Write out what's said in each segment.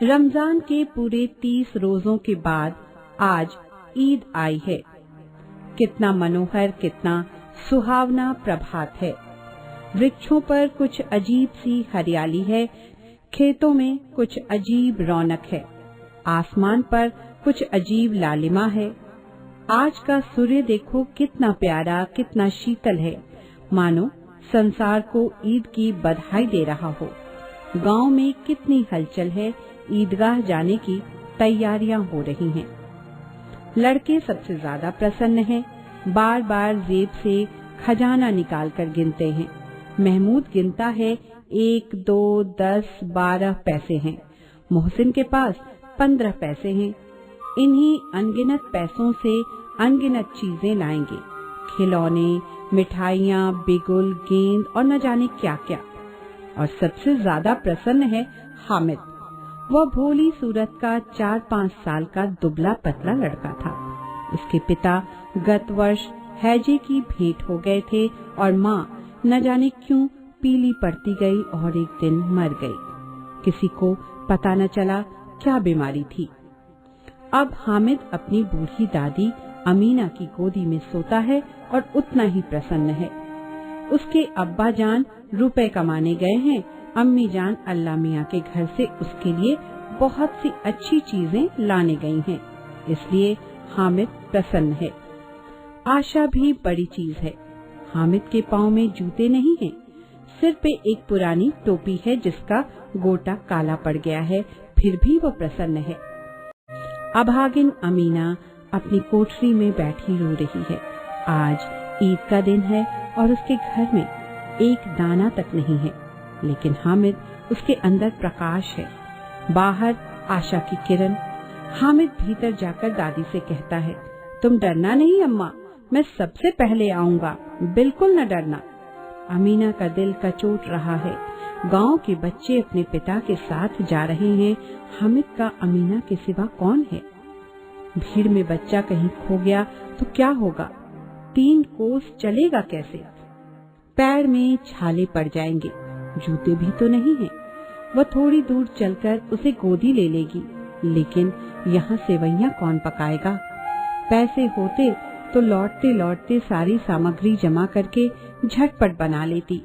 रमजान के पूरे 30 रोजों के बाद आज ईद आई है। कितना मनोहर, कितना सुहावना प्रभात है। वृक्षों पर कुछ अजीब सी हरियाली है, खेतों में कुछ अजीब रौनक है, आसमान पर कुछ अजीब लालिमा है। आज का सूर्य देखो कितना प्यारा, कितना शीतल है, मानो संसार को ईद की बधाई दे रहा हो। गांव में कितनी हलचल है, ईदगाह जाने की तैयारियां हो रही हैं। लड़के सबसे ज्यादा प्रसन्न हैं, बार बार जेब से खजाना निकालकर गिनते हैं। महमूद गिनता है 1, 2, 10, 12 पैसे हैं। मोहसिन के पास 15 पैसे हैं। इन्हीं अनगिनत पैसों से अनगिनत चीजें लाएंगे, खिलौने, मिठाइयाँ, बिगुल, गेंद और न जाने क्या क्या। और सबसे ज्यादा प्रसन्न है हामिद। वह भोली सूरत का 4-5 साल का दुबला पतला लड़का था। उसके पिता गत वर्ष हैजे की भेंट हो गए थे और माँ न जाने क्यों पीली पड़ती गई और एक दिन मर गई। किसी को पता न चला क्या बीमारी थी। अब हामिद अपनी बूढ़ी दादी अमीना की गोदी में सोता है और उतना ही प्रसन्न है। उसके अब्बा जान रुपए कमाने गए हैं। अम्मी जान अल्लाह मियाँ के घर से उसके लिए बहुत सी अच्छी चीजें लाने गई हैं, इसलिए हामिद प्रसन्न है। आशा भी बड़ी चीज है। हामिद के पाँव में जूते नहीं हैं, सिर पे एक पुरानी टोपी है जिसका गोटा काला पड़ गया है, फिर भी वो प्रसन्न है। अभागिन अमीना अपनी कोठरी में बैठी रो रही है। आज ईद का दिन है और उसके घर में एक दाना तक नहीं है, लेकिन हामिद उसके अंदर प्रकाश है, बाहर आशा की किरण। हामिद भीतर जाकर दादी से कहता है, तुम डरना नहीं अम्मा, मैं सबसे पहले आऊंगा, बिल्कुल न डरना। अमीना का दिल कचोट रहा है। गांव के बच्चे अपने पिता के साथ जा रहे हैं। हामिद का अमीना के सिवा कौन है? भीड़ में बच्चा कहीं खो गया तो क्या होगा? 3 कोस चलेगा कैसे? पैर में छाले पड़ जाएंगे, जूते भी तो नहीं हैं। वह थोड़ी दूर चलकर उसे गोदी ले लेगी, लेकिन यहाँ सेवैयां कौन पकाएगा? पैसे होते तो लौटते लौटते सारी सामग्री जमा करके झटपट बना लेती।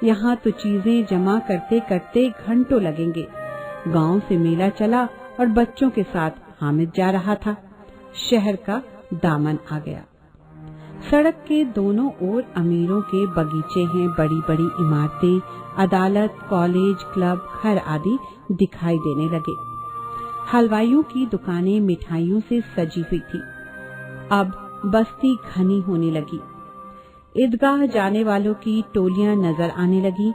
यहाँ तो चीजें जमा करते करते घंटों लगेंगे। गांव से मेला चला और बच्चों के साथ हामिद जा रहा था। शहर का दामन आ गया। सड़क के दोनों ओर अमीरों के बगीचे हैं, बड़ी बड़ी इमारतें, अदालत, कॉलेज, क्लब, घर आदि दिखाई देने लगे। हलवाइयों की दुकानें मिठाइयों से सजी हुई थी। अब बस्ती घनी होने लगी। ईदगाह जाने वालों की टोलियां नजर आने लगी,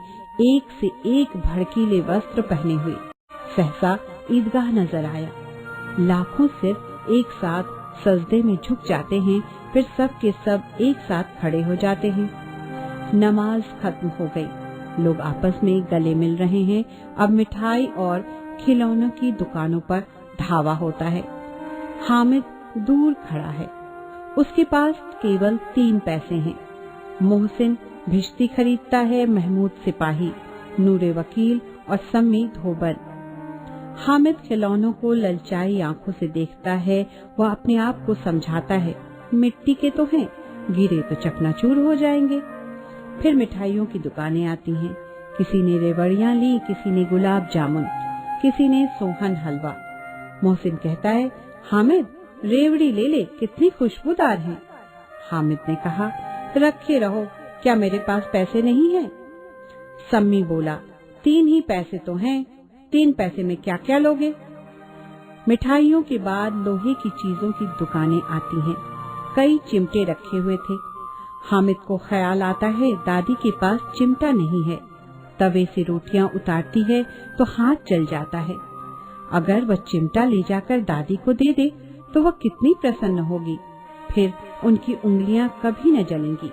एक से एक भड़कीले वस्त्र पहने हुए। सहसा ईदगाह नजर आया। लाखों सिर्फ एक साथ सजदे में झुक जाते हैं, फिर सब के सब एक साथ खड़े हो जाते हैं। नमाज खत्म हो गई। लोग आपस में गले मिल रहे हैं। अब मिठाई और खिलौनों की दुकानों पर धावा होता है। हामिद दूर खड़ा है। उसके पास केवल 3 पैसे हैं। मोहसिन भिश्ती खरीदता है, महमूद सिपाही, नूरे वकील और सम्मी धोबन। हामिद खिलौनों को ललचाई आंखों से देखता है। वह अपने आप को समझाता है, मिट्टी के तो हैं, गिरे तो चकनाचूर हो जाएंगे। फिर मिठाइयों की दुकानें आती हैं। किसी ने रेवड़ियां ली, किसी ने गुलाब जामुन, किसी ने सोहन हलवा। मोहसिन कहता है, हामिद रेवड़ी ले ले, कितनी खुशबूदार है। हामिद ने कहा, रखे रहो, क्या मेरे पास पैसे नहीं हैं? सम्मी बोला, 3 ही पैसे तो हैं, 3 पैसे में क्या क्या लोगे? मिठाइयों के बाद लोहे की चीजों की दुकानें आती हैं। कई चिमटे रखे हुए थे। हामिद को ख्याल आता है, दादी के पास चिमटा नहीं है। तवे से रोटियां उतारती है तो हाथ जल जाता है। अगर वह चिमटा ले जाकर दादी को दे दे तो वह कितनी प्रसन्न होगी, फिर उनकी उंगलियां कभी न जलेंगी।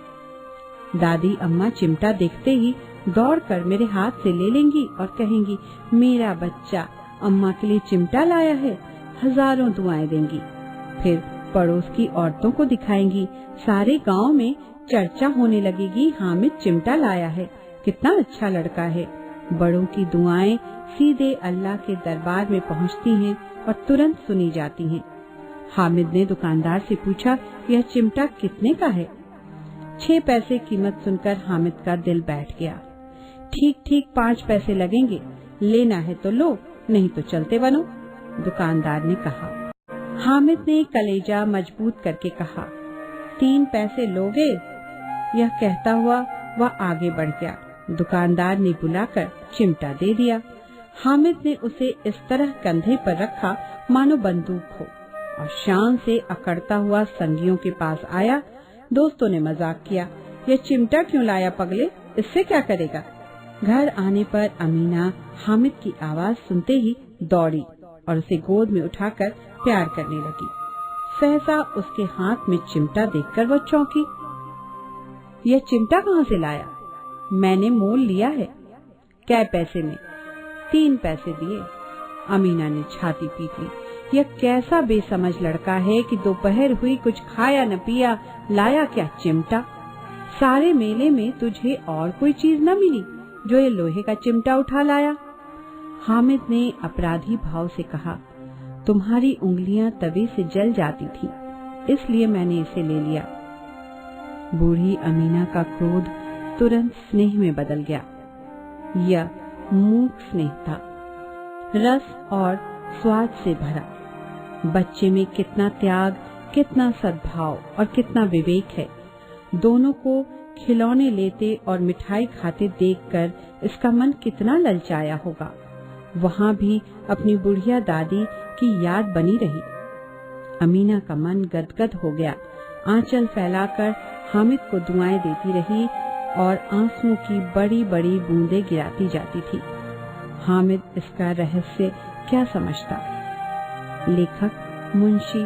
दादी अम्मा चिमटा देखते ही दौड़कर मेरे हाथ से ले लेंगी और कहेंगी, मेरा बच्चा अम्मा के लिए चिमटा लाया है, हजारों दुआएं देंगी। फिर पड़ोस की औरतों को दिखाएंगी। सारे गांव में चर्चा होने लगेगी, हामिद चिमटा लाया है, कितना अच्छा लड़का है। बड़ों की दुआएं सीधे अल्लाह के दरबार में पहुंचती हैं और तुरंत सुनी जाती हैं। हामिद ने दुकानदार से पूछा, यह चिमटा कितने का है? 6 पैसे कीमत सुनकर हामिद का दिल बैठ गया। ठीक 5 पैसे लगेंगे, लेना है तो लो, नहीं तो चलते बनो, दुकानदार ने कहा। हामिद ने कलेजा मजबूत करके कहा, 3 पैसे लोगे? यह कहता हुआ वह आगे बढ़ गया। दुकानदार ने बुलाकर चिमटा दे दिया। हामिद ने उसे इस तरह कंधे पर रखा मानो बंदूक हो और शान से अकड़ता हुआ संगियों के पास आया। दोस्तों ने मजाक किया, यह चिमटा क्यों लाया पगले, इससे क्या करेगा? घर आने पर अमीना हामिद की आवाज सुनते ही दौड़ी और उसे गोद में उठाकर प्यार करने लगी। सहसा उसके हाथ में चिमटा देखकर वो चौंकी। यह चिमटा कहाँ से लाया? मैंने मोल लिया है। क्या पैसे में? 3 पैसे दिए। अमीना ने छाती पीट ली। यह कैसा बेसमझ लड़का है कि दोपहर हुई, कुछ खाया न पिया, लाया क्या चिमटा? सारे मेले में तुझे और कोई चीज न मिली जो ये लोहे का चिमटा उठा लाया? हामिद ने अपराधी भाव से कहा, तुम्हारी उंगलियां तवे से जल जाती थी, इसलिए मैंने इसे ले लिया। बूढ़ी अमीना का क्रोध तुरंत स्नेह में बदल गया। यह मूक स्नेह था, रस और स्वाद से भरा। बच्चे में कितना त्याग, कितना सद्भाव और कितना विवेक है। दोनों को खिलौने लेते और मिठाई खाते देखकर इसका मन कितना ललचाया होगा। वहाँ भी अपनी बुढ़िया दादी की याद बनी रही। अमीना का मन गदगद हो गया। आंचल फैलाकर हामिद को दुआएं देती रही और आंसुओं की बड़ी बड़ी बूंदें गिराती जाती थी। हामिद इसका रहस्य क्या समझता? लेखक मुंशी